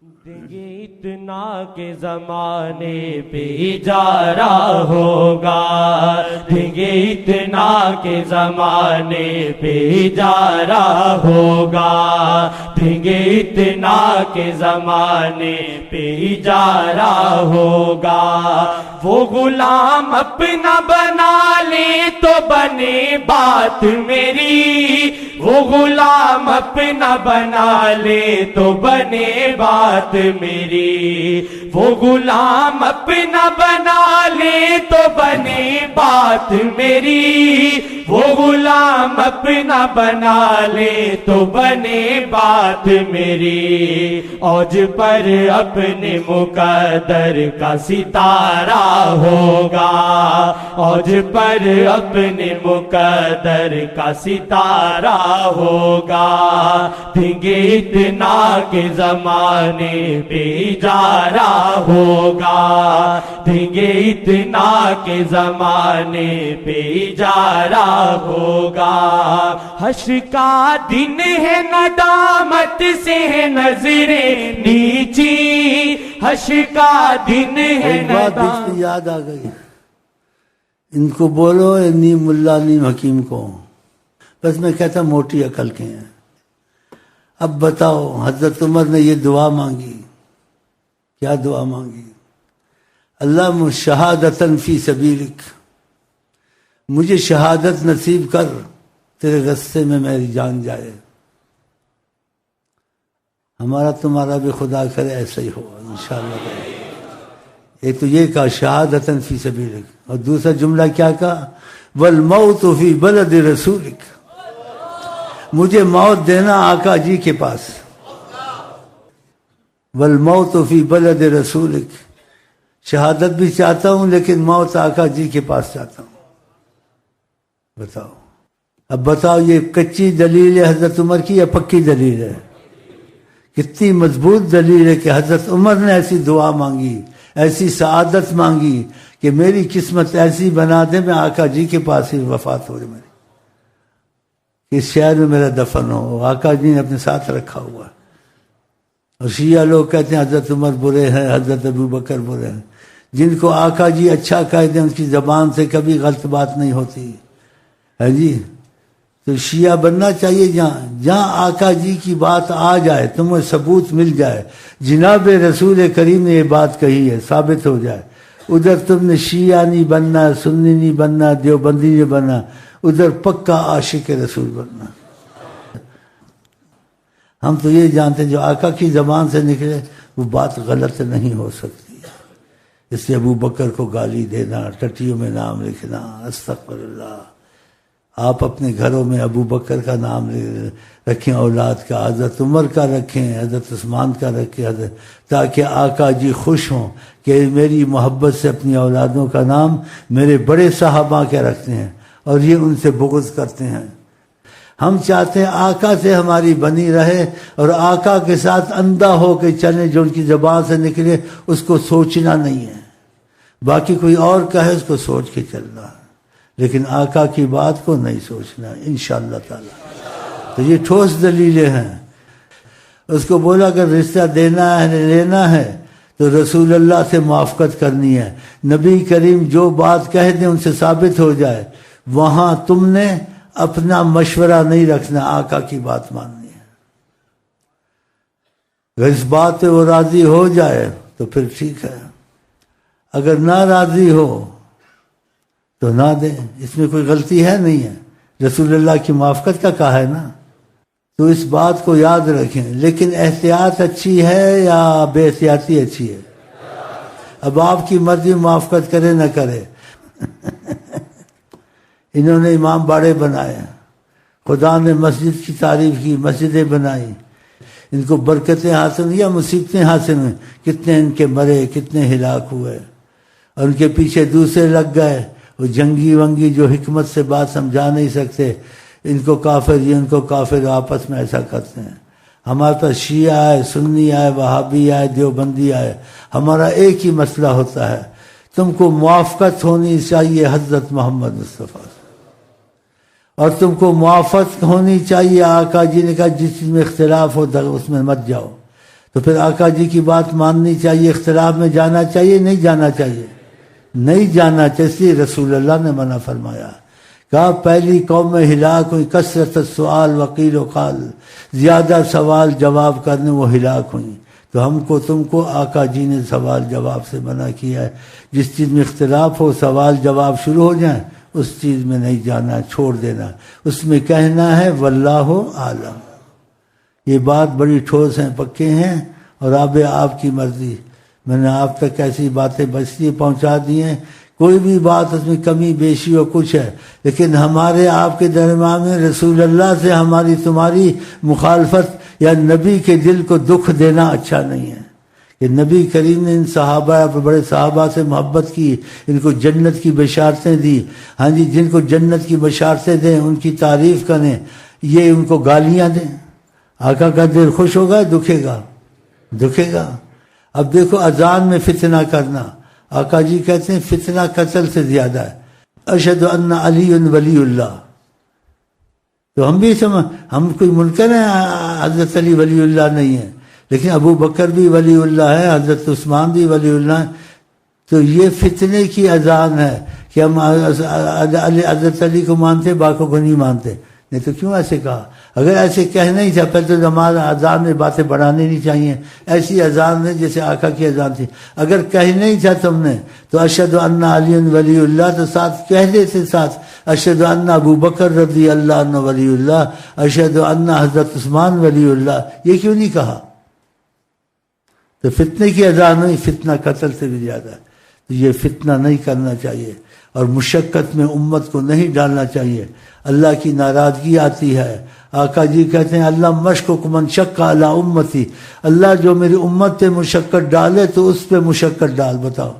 گے اتنا کہ زمانے پہ اجارہ ہوگا، دیں گے اتنا کہ زمانے پہ اجارہ ہوگا، دیں گے اتنا کہ زمانے پہ اجارہ ہوگا۔ وہ غلام اپنا بنا لے تو بنے بات میری، وہ غلام اپنا بنا لے تو بنے بات میری، وہ غلام اپنا بنا لے تو بنے بات میری، وہ غلام اپنا بنا لے تو بنے بات میری۔ اوج پر اپنے مقدر کا ستارہ ہوگا، اوج پر اپنے مقدر کا ستارہ ہوگا، دیں گے اتنا کہ زمانے پہ اجارہ ہوگا، دیں گے اتنا کہ زمانے پہ اجارہ ہوگا۔ حشر کا دن ہے ندامت سے ہے نظریں نیچی، حشر کا دن ہے ایک بات بیچ میں یاد آ گئی، ان کو بولو نیم ملا نیم حکیم کو، بس میں کہتا موٹی عقل کے ہیں۔ اب بتاؤ، حضرت عمر نے یہ دعا مانگی، کیا دعا مانگی؟ اللہم شہادتاً فی سبیلک، مجھے شہادت نصیب کر، تیرے رستے میں میری جان جائے۔ ہمارا تمہارا بھی خدا کرے ایسا ہی ہو انشاءاللہ۔ ایک تو یہ کہا شہادتاً فی سبیلک، اور دوسرا جملہ کیا کہا؟ والموت فی بلد رسولک، مجھے موت دینا آقا جی کے پاس۔ والموت فی بلد رسولک، شہادت بھی چاہتا ہوں لیکن موت آقا جی کے پاس چاہتا ہوں۔ بتاؤ، اب بتاؤ یہ کچی دلیل ہے حضرت عمر کی یا پکی دلیل ہے؟ کتنی مضبوط دلیل ہے کہ حضرت عمر نے ایسی دعا مانگی، ایسی سعادت مانگی کہ میری قسمت ایسی بنا دے میں آقا جی کے پاس ہی وفات ہو جائے میری، اس شہر میں میرا دفن ہو، آقا جی نے اپنے ساتھ رکھا ہوا۔ اور شیعہ لوگ کہتے ہیں حضرت عمر برے ہیں، حضرت ابو بکر برے ہیں۔ جن کو آقا جی اچھا کہہ دیں ان کی زبان سے کبھی غلط بات نہیں ہوتی ہے جی۔ تو شیعہ بننا چاہیے جہاں آقا جی کی بات آ جائے، تمہیں ثبوت مل جائے، جناب رسول کریم نے یہ بات کہی ہے، ثابت ہو جائے، ادھر تم نے شیعہ نہیں بننا، سنی نہیں بننا، دیوبندی نہیں بننا، ادھر پکا عاشق رسول بننا۔ ہم تو یہ جانتے ہیں جو آقا کی زبان سے نکلے وہ بات غلط نہیں ہو سکتی، اس لیے ابو بکر کو گالی دینا، ٹٹیوں میں نام لکھنا، استغفر اللہ۔ آپ اپنے گھروں میں ابو بکر کا نام رکھیں، اولاد کا، حضرت عمر کا رکھیں، حضرت عثمان کا رکھیں، تاکہ آقا جی خوش ہوں کہ میری محبت سے اپنی اولادوں کا نام میرے بڑے صحابہ کے رکھتے ہیں اور یہ ان سے بغض کرتے ہیں۔ ہم چاہتے ہیں آقا سے ہماری بنی رہے اور آقا کے ساتھ اندھا ہو کے چلیں، جو ان کی زبان سے نکلے اس کو سوچنا نہیں ہے، باقی کوئی اور کہے اس کو سوچ کے چلنا ہے، لیکن آقا کی بات کو نہیں سوچنا انشاءاللہ تعالی۔ تو یہ ٹھوس دلیلیں ہیں۔ اس کو بولا اگر رشتہ دینا ہے لینا ہے تو رسول اللہ سے موافقت کرنی ہے، نبی کریم جو بات کہہ دیں ان سے ثابت ہو جائے، وہاں تم نے اپنا مشورہ نہیں رکھنا، آقا کی بات ماننی ہے۔ اگر اس بات پہ وہ راضی ہو جائے تو پھر ٹھیک ہے، اگر نہ راضی ہو تو نہ دیں، اس میں کوئی غلطی ہے نہیں ہے، رسول اللہ کی موافقت کا کہا ہے نا۔ تو اس بات کو یاد رکھیں، لیکن احتیاط اچھی ہے یا بے احتیاطی اچھی ہے؟ اب آپ کی مرضی موافقت کرے نہ کرے۔ انہوں نے امام باڑے بنائے، خدا نے مسجد کی تعریف کی، مسجدیں بنائی، ان کو برکتیں حاصل یا مصیبتیں حاصل ہوئیں، کتنے ان کے مرے، کتنے ہلاک ہوئے، اور ان کے پیچھے دوسرے لگ گئے، وہ جنگی ونگی جو حکمت سے بات سمجھا نہیں سکتے، ان کو کافر یہ ان کو کافر، آپس میں ایسا کرتے ہیں۔ ہمارے پاس شیعہ آئے، سنی آئے، وہابی آئے، دیوبندی آئے، ہمارا ایک ہی مسئلہ ہوتا ہے، تم کو موافقت ہونی چاہیے حضرت محمد مصطفیٰ، اور تم کو موافقت ہونی چاہیے، آقا جی نے کہا جس چیز میں اختلاف ہو اس میں مت جاؤ۔ تو پھر آقا جی کی بات ماننی چاہیے، اختلاف میں جانا چاہیے نہیں جانا چاہیے؟ نہیں جانا چاہیے، اس لیے رسول اللہ نے منع فرمایا، کہا پہلی قوم میں ہلاک ہوئی کثرت السؤال وقیل و قال، زیادہ سوال جواب کرنے وہ ہلاک ہوئی۔ تو ہم کو تم کو آقا جی نے سوال جواب سے منع کیا ہے، جس چیز میں اختلاف ہو سوال جواب شروع ہو جائیں اس چیز میں نہیں جانا، چھوڑ دینا، اس میں کہنا ہے واللہ عالم۔ یہ بات بڑی ٹھوس ہیں، پکے ہیں، اور اب آپ کی مرضی۔ میں نے آپ تک ایسی باتیں بس لیے پہنچا دی ہیں، کوئی بھی بات اس میں کمی بیشی ہو کچھ ہے، لیکن ہمارے آپ کے درمیان میں رسول اللہ سے ہماری تمہاری مخالفت یا نبی کے دل کو دکھ دینا اچھا نہیں ہے۔ کہ نبی کریم نے ان صحابہ بڑے صحابہ سے محبت کی، ان کو جنت کی بشارتیں دی، ہاں جی، جن کو جنت کی بشارتیں دیں ان کی تعریف کریں، یہ ان کو گالیاں دیں، آقا کا دل خوش ہوگا دکھے گا؟ دکھے گا۔ اب دیکھو اذان میں فتنہ کرنا، آقا جی کہتے ہیں فتنہ قتل سے زیادہ ہے، اشہد ان علی ولی اللہ۔ تو ہم بھی ہم کوئی منکر ہیں حضرت علی ولی اللہ نہیں ہے، لیکن ابو بکر بھی ولی اللہ ہے، حضرت عثمان بھی ولی اللہ ہے۔ تو یہ فتنے کی اذان ہے کہ ہم حضرت علی کو مانتے باقیوں کو نہیں مانتے، نہیں تو کیوں ایسے کہا؟ اگر ایسے کہنا ہی تھا پھر تو ہمارا اذان میں باتیں بڑھانی نہیں چاہیے، ایسی اذان ہے جیسے آقا کی اذان تھی۔ اگر کہنا ہی تھا تم نے تو اشہد ان علی ولی اللہ تو ساتھ کہہ دیتے، ساتھ اشہد ان ابو بکر رضی اللہ عنہ ولی اللہ، اشہد ان حضرت عثمان ولی اللہ، یہ کیوں نہیں کہا؟ تو فتنے کی اذان ہوئی، فتنہ قتل سے بھی زیادہ ہے۔ تو یہ فتنہ نہیں کرنا چاہیے، اور مشقت میں امت کو نہیں ڈالنا چاہیے، اللہ کی ناراضگی آتی ہے۔ آقا جی کہتے ہیں اللہ مشکک من شق علی امتی، اللہ جو میری امت پہ مشقت ڈالے تو اس پہ مشقت ڈال۔ بتاؤ،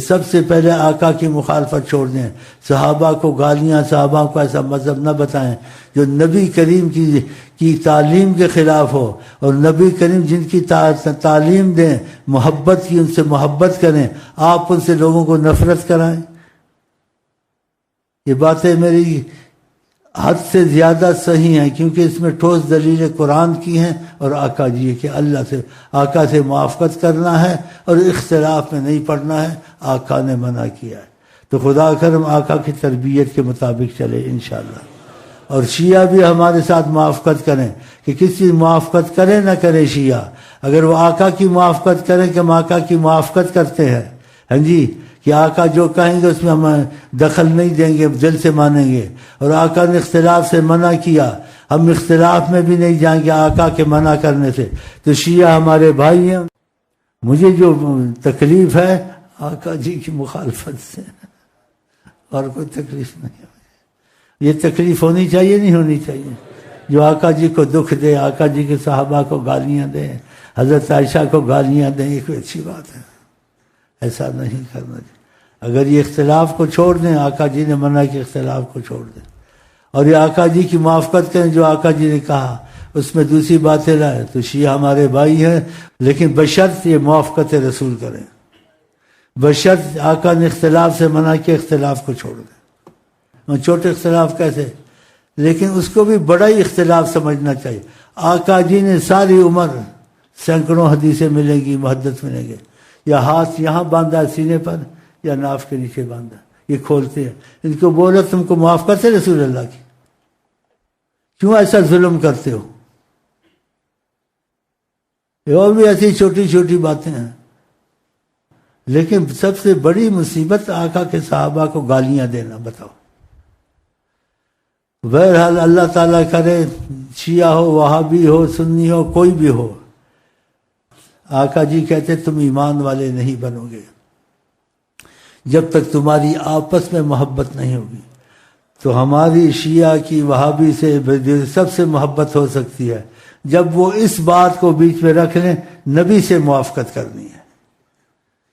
سب سے پہلے آقا کی مخالفت چھوڑ دیں، صحابہ کو گالیاں، صحابہ کو ایسا مذہب نہ بتائیں جو نبی کریم کی تعلیم کے خلاف ہو، اور نبی کریم جن کی تعلیم دیں محبت کی، ان سے محبت کریں، آپ ان سے لوگوں کو نفرت کرائیں۔ یہ باتیں میری حد سے زیادہ صحیح ہیں، کیونکہ اس میں ٹھوس دلیل قرآن کی ہیں اور آقا جی کہ آقا سے موافقت کرنا ہے اور اختلاف میں نہیں پڑنا ہے، آقا نے منع کیا ہے۔ تو خدا کرم آقا کی تربیت کے مطابق چلے انشاءاللہ، اور شیعہ بھی ہمارے ساتھ موافقت کریں، کہ کسی موافقت کرے نہ کرے شیعہ، اگر وہ آقا کی موافقت کریں کہ ہم آقا کی موافقت کرتے ہیں، ہاں جی، کہ آقا جو کہیں گے اس میں ہم دخل نہیں دیں گے، دل سے مانیں گے، اور آقا نے اختلاف سے منع کیا، ہم اختلاف میں بھی نہیں جائیں گے آقا کے منع کرنے سے۔ تو شیعہ ہمارے بھائی ہیں، مجھے جو تکلیف ہے آقا جی کی مخالفت سے، اور کوئی تکلیف نہیں ہے۔ یہ تکلیف ہونی چاہیے نہیں ہونی چاہیے؟ جو آقا جی کو دکھ دے، آقا جی کے صحابہ کو گالیاں دیں، حضرت عائشہ کو گالیاں دیں، یہ کوئی اچھی بات ہے؟ ایسا نہیں کرنا چاہیے۔ اگر یہ اختلاف کو چھوڑ دیں، آقا جی نے منع کہ اختلاف کو چھوڑ دیں، اور یہ آقا جی کی موافقت کریں جو آقا جی نے کہا، اس میں دوسری باتیں لائیں، تو شیعہ ہمارے بھائی ہیں، لیکن بشرط یہ موافقت رسول کریں، بشرط آقا نے اختلاف سے منع کہ اختلاف کو چھوڑ دیں۔ چھوٹے اختلاف کیسے؟ لیکن اس کو بھی بڑا ہی اختلاف سمجھنا چاہیے۔ آقا جی نے ساری عمر سینکڑوں حدیثیں ملیں گی، محدث ملیں گے، یا ہاتھ یہاں باندھا سینے پر یا ناف کے نیچے باندھا، یہ کھولتے ہیں، ان کو بولو تم کو موافقت ہے رسول اللہ کی، کیوں ایسا ظلم کرتے ہو؟ اور بھی ایسی چھوٹی چھوٹی باتیں ہیں، لیکن سب سے بڑی مصیبت آقا کے صحابہ کو گالیاں دینا۔ بتاؤ، بہرحال اللہ تعالیٰ کرے شیعہ ہو، وہابی ہو، سنی ہو، کوئی بھی ہو، آقا جی کہتے تم ایمان والے نہیں بنو گے جب تک تمہاری آپس میں محبت نہیں ہوگی۔ تو ہماری شیعہ کی وہابی سے سب سے محبت ہو سکتی ہے جب وہ اس بات کو بیچ میں رکھ لیں نبی سے موافقت کرنی ہے۔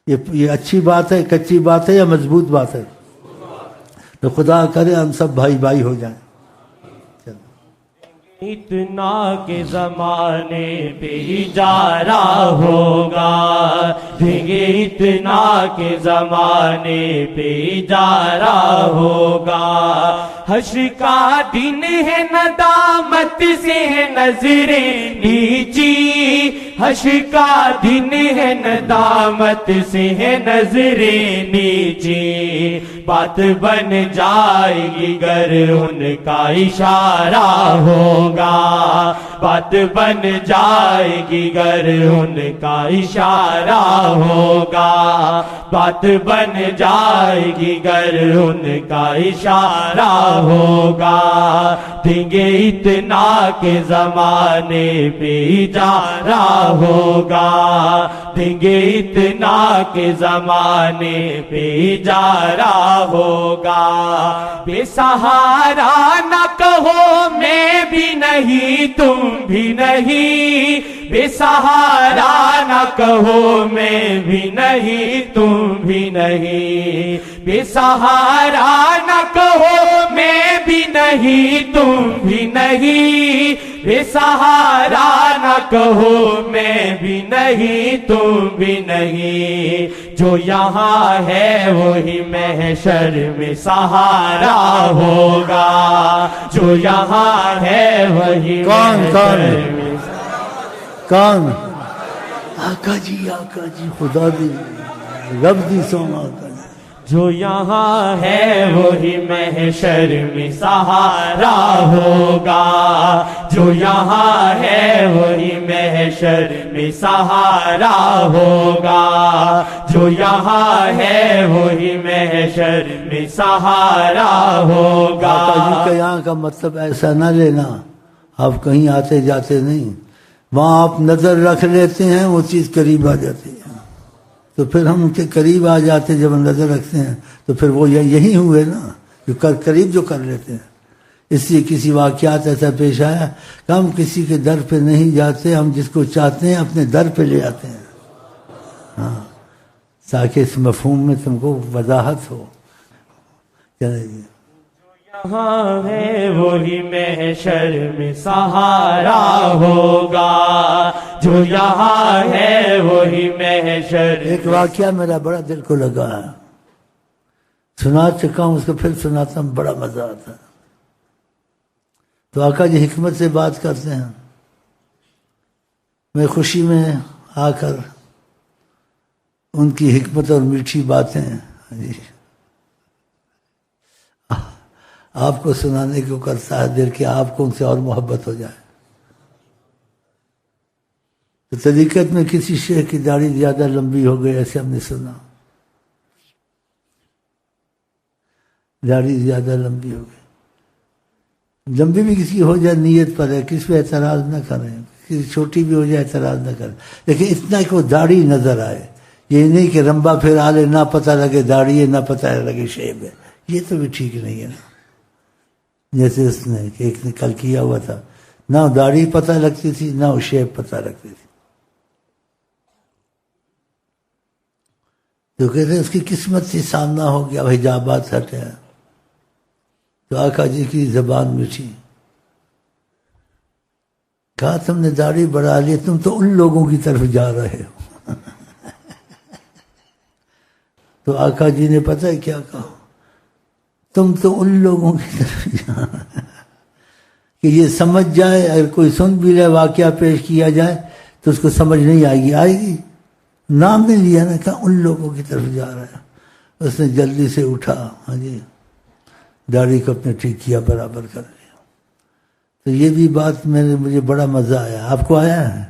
یہ اچھی بات ہے، کچی بات ہے یا مضبوط بات ہے؟ تو خدا کرے ہم سب بھائی بھائی ہو جائیں۔ اتنا کہ زمانے پہ اجارہ ہوگا، دیکھیں اتنا کہ زمانے پہ اجارہ ہوگا، حشر کا دن ہے ندامت سے ہے نظریں نیچی، حشر کا دن ہے ندامت سے ہے نظریں نیچی، بات بن جائے گی گر ان کا اشارہ ہوگا، بات بن جائے گی گر ان کا اشارہ ہوگا، بات بن جائے گی گر ان کا اشارہ ہوگا، دیں گے اتنا کہ زمانے پہ اجارہ ہوگا، دیں گے اتنا کہ زمانے پہ اجارہ ہوگا، بے سہارا نہ کہو میں بھی نہیں تم بھی نہیں، بے سہارا نہ کہو میں بھی نہیں تم بھی نہیں، بے سہارا نہ کہو میں بھی نہیں تم بھی نہیں، بے سہارا نہ کہو میں بھی نہیں تم بھی نہیں، جو یہاں ہے وہی محشر میں سہارا ہوگا، جو یہاں ہے وہی محشر میں کون؟ آقا جی خدا دی رب دی سونا آقا جی، جو یہاں ہے وہی محشر میں سہارا ہوگا، جو یہاں ہے وہی محشر میں سہارا ہوگا، جو یہاں ہے وہی محشر میں سہارا ہوگا۔ آقا جی کا یہاں کا مطلب ایسا نہ لینا آپ کہیں آتے جاتے نہیں، وہاں آپ نظر رکھ لیتے ہیں وہ چیز قریب آ جاتی ہے، تو پھر ہم ان کے قریب آ جاتے جب ہم نظر رکھتے ہیں تو پھر وہ یہی ہوئے نا جو قریب جو کر لیتے ہیں۔ اس لیے کسی واقعات ایسا پیش آیا کہ ہم کسی کے در پہ نہیں جاتے، ہم جس کو چاہتے ہیں اپنے در پہ لے آتے ہیں، ہاں، تاکہ اس مفہوم میں تم کو وضاحت ہو۔ چلے جی، یہاں ہے وہی محشر میں سہارا ہوگا، جو یہاں ہے وہی محشر۔ ایک واقعہ میرا بڑا دل کو لگا ہے، سنا چکا ہوں، اس کو پھر سناتا ہوں، بڑا مزہ آتا ہے۔ تو آقا جی حکمت سے بات کرتے ہیں، میں خوشی میں آ کر ان کی حکمت اور میٹھی باتیں جی آپ کو سنانے کو کرتا ہے دل کہ آپ کو ان سے اور محبت ہو جائے۔ تو طریقت میں کسی شیخ کی داڑھی زیادہ لمبی ہو گئی، ایسے ہم نے سنا، داڑھی زیادہ لمبی ہو گئی، لمبی بھی کسی کی ہو جائے نیت پر ہے، کس پہ اعتراض نہ کریں، کسی چھوٹی بھی ہو جائے اعتراض نہ کریں، لیکن اتنا کہ وہ داڑھی نظر آئے، یہ نہیں کہ رمبا پھر لے، نہ پتہ لگے داڑھی ہے نہ پتہ لگے شیب ہے، یہ تو بھی ٹھیک نہیں ہے نا۔ جیسے اس نے کہ ایک نے کل کیا ہوا تھا، نہ داڑھی پتہ لگتی تھی نہ وہ شیب پتہ لگتی تھی، تو کہتے ہیں اس کی قسمت سے سامنا ہو گیا، حجابات ہٹے، تو آقا جی کی زبان میٹھی، کہا تم نے داڑھی بڑھا لی، تم تو ان لوگوں کی طرف جا رہے ہو۔ تو آقا جی نے پتہ ہے کیا کہا، تم تو ان لوگوں کی طرف جا کہ یہ سمجھ جائے، اگر کوئی سن بھی لے واقعہ پیش کیا جائے تو اس کو سمجھ نہیں آئے گی، نام نہیں لیا نا، کہا ان لوگوں کی طرف جا رہا ہے۔ اس نے جلدی سے اٹھا، ہاں جی، داڑھی کو اپنے ٹھیک کیا، برابر کر لیا۔ تو یہ بھی بات مجھے بڑا مزہ آیا، آپ کو آیا ہے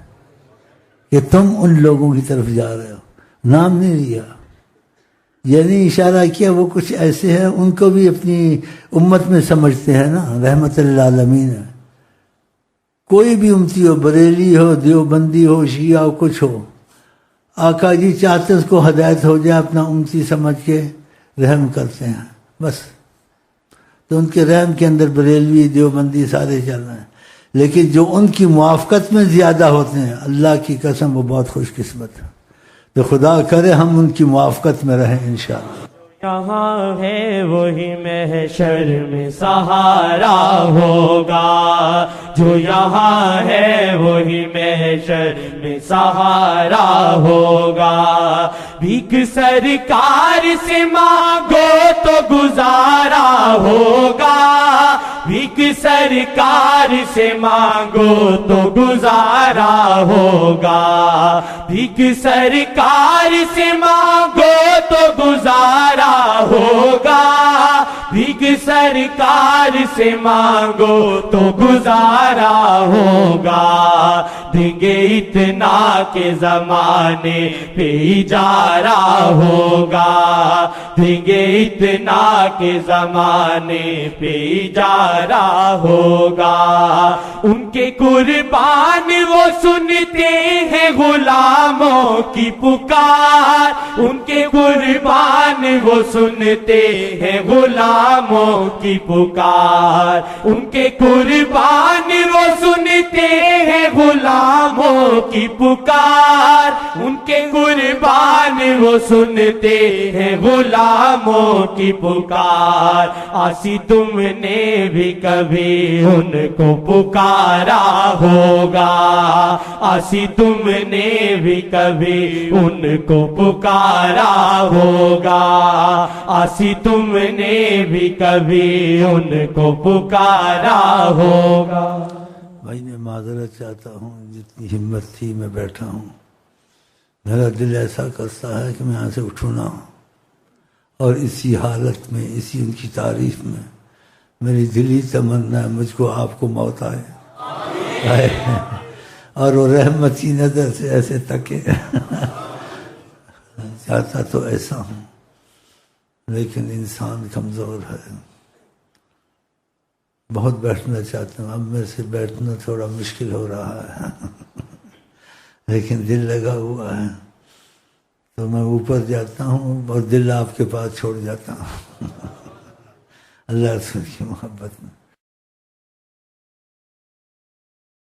کہ تم ان لوگوں کی طرف جا رہے ہو، نام نہیں لیا، یعنی اشارہ کیا وہ کچھ ایسے ہیں ان کو بھی اپنی امت میں سمجھتے ہیں نا، رحمت للعالمین ہے، کوئی بھی امتی ہو، بریلی ہو، دیوبندی ہو، شیعہ ہو، کچھ ہو، آقا جی چاہتے اس کو ہدایت ہو جائے، اپنا امتی سمجھ کے رحم کرتے ہیں بس، تو ان کے رحم کے اندر بریلوی دیوبندی سارے چل رہے ہیں، لیکن جو ان کی موافقت میں زیادہ ہوتے ہیں، اللہ کی قسم وہ بہت خوش قسمت ہے، تو خدا کرے ہم ان کی موافقت میں رہیں انشاءاللہ۔ یہاں ہے وہی محشر میں سہارا ہوگا، جو یہاں ہے وہی محشر میں سہارا ہوگا، بھیک سرکار سے مانگو تو گزارا ہوگا، بھیک سرکار سے مانگو تو گزارا ہوگا، بھیک سرکار سے مانگو تو گزارا ہوگا، بھیک سرکار سے مانگو تو گزارا ہوگا، دیں گے اتنا کہ زمانے پہ اجارہ ہوگا، دیں گے اتنا کہ زمانے پہ اجارہ ہوگا، ان کے قربان وہ سنتے ہیں غلاموں کی پکار، ان کے قربان وہ سنتے ہیں غلاموں کی پکار، ان کے قربان وہ سنتے ہیں غلاموں کی پکار، ان کے قربان وہ سنتے ہیں غلاموں کی پکار، آسی تم نے بھی کبھی ان کو پکارا ہوگا، آسی تم نے بھی کبھی ان کو پکارا ہوگا، آسی تم نے بھی کبھی ان کو پکارا ہوگا۔ بھائی میں معذرت چاہتا ہوں، جتنی ہمت تھی میں بیٹھا ہوں، میرا دل ایسا کرتا ہے کہ میں یہاں سے اٹھوں نہ، اور اسی حالت میں، اسی ان کی تعریف میں میری دلی تمنا ہے مجھ کو آپ کو موت آئے اور وہ رحمتی نظر سے ایسے تکے، چاہتا تو ایسا ہوں لیکن انسان کمزور ہے، بہت بیٹھنا چاہتا ہوں، اب میرے سے بیٹھنا تھوڑا مشکل ہو رہا ہے لیکن دل لگا ہوا ہے تو میں اوپر جاتا ہوں اور دل آپ کے پاس چھوڑ جاتا ہوں اللہ رسول کی محبت میں۔